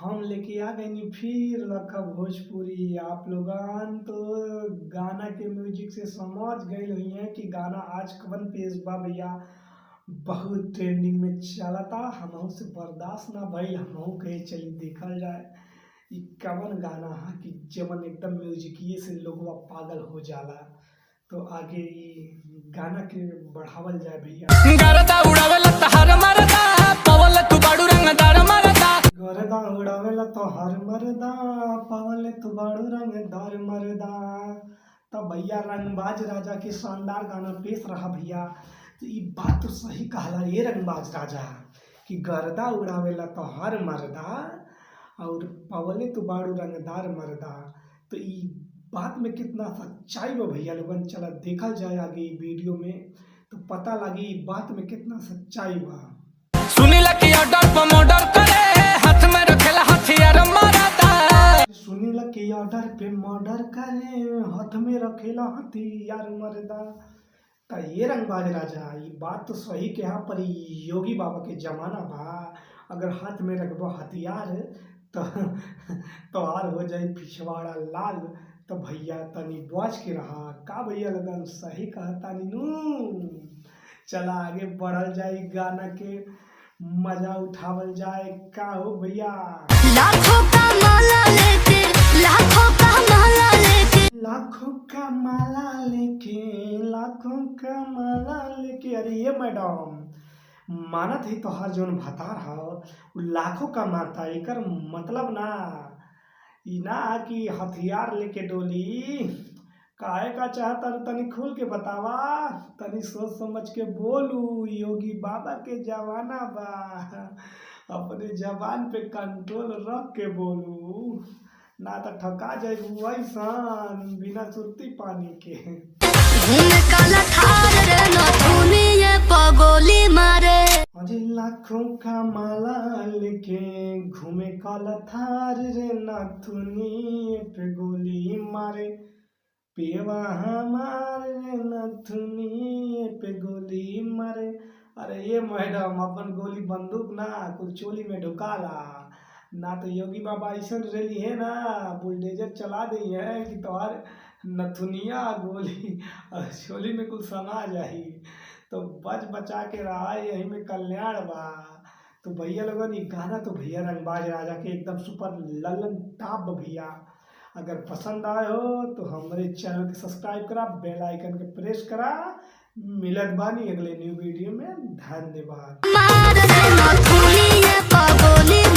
हम लेके आ गए नी फिर लखा भोजपुरी। आप लोगन तो गाना के म्यूजिक से समझ गए हुई हैं कि गाना आज कवन पेश बा भैया। बहुत ट्रेंडिंग में चला था, हमहू से बर्दाश्त ना भइल, हमहू कहे चली देखल जाए ई कवन गाना है कि जवन एकदम म्यूजिकिए से लोगवा पागल हो जाला। तो आगे ई गाना के बढ़ावल जाए भैया। गरदा उड़ावेला तहर मरदा पवल तू बाड़ू रंगदार मरदा गरदा उड़ावेला तो हर मरदा पावले तू बड़ू रंगदार मरदा। तब भैया रंगबाज राजा के शानदार गाना पेश रहा भैया। तो ये बात तो सही कहला ये रंगबाज राजा कि गर्दा उड़ावेला तो हर मरदा और पावले तू बाड़ू रंगदार मरदा। तो ये बात में कितना सच्चाई बा भैया लोगन, चला देखल जाए आगे वीडियो में तो पता लगी बात में कितना सच्चाई बा। सुनीला की ऑर्डर पर मर्डर करे हाथ में रखेला हथियार मरदा। सुनीला के ऑर्डर पे मर्डर करे हाथ में रखेला हथियार मरदा। तो ये रंगबाज राजा ये बात तो सही कहा, पर योगी बाबा के जमाना बा अगर हाथ में रखबो हथियार तो हार हो जाए पिछवाड़ा लाल। तो भैया तनी बच के रहा का भैया लगन सही कहता नीनू। चला आगे बढ़ल जाए गाना के मजा उठावल जाए का हो भैया। लाखों का माला लेके लाखों का माला लेके लाखों का माला लेके लाखों का माला लेके। अरे ये मैडम मानत ही तो हर जोन भतार हो लाखों का माता एकर मतलब ना ई ना कि हथियार लेके डोली। काहे का चाहता तनी खुल के बतावा, तनी सोच समझ के बोलू। योगी बाबा के जमाना बा, अपने जबान पे कंट्रोल रख के बोलू ना तो ठका जाएगू ऐसान बिना सुरती पानी के। घूमे काला थार रे नथुनिए पगोली मारे। अरे लाखों का माला लेके घूमे काला थार रे नथुनी पे गोली मारे। पेवा हमारे नथुनी पे गोली मारे। अरे ये मैडम अपन गोली बंदूक ना कुछ चोली में ढुकाला ना तो योगी बाबा ऐसा रेली है ना बुलडोजर चला दी है कि तुम्हार नथुनिया गोली चोली में कुछ समा जाही। तो बच बचा के रहा यही में कल्याण बा। तो भैया लोगन ये गाना तो भैया रंगबाज राजा के एकदम सुपर लल्लन टॉप भैया। अगर पसंद आए हो तो हमारे चैनल के सब्सक्राइब करा, बेल आइकन के प्रेस करा। मिलत बानी अगले न्यू वीडियो में। धन्यवाद।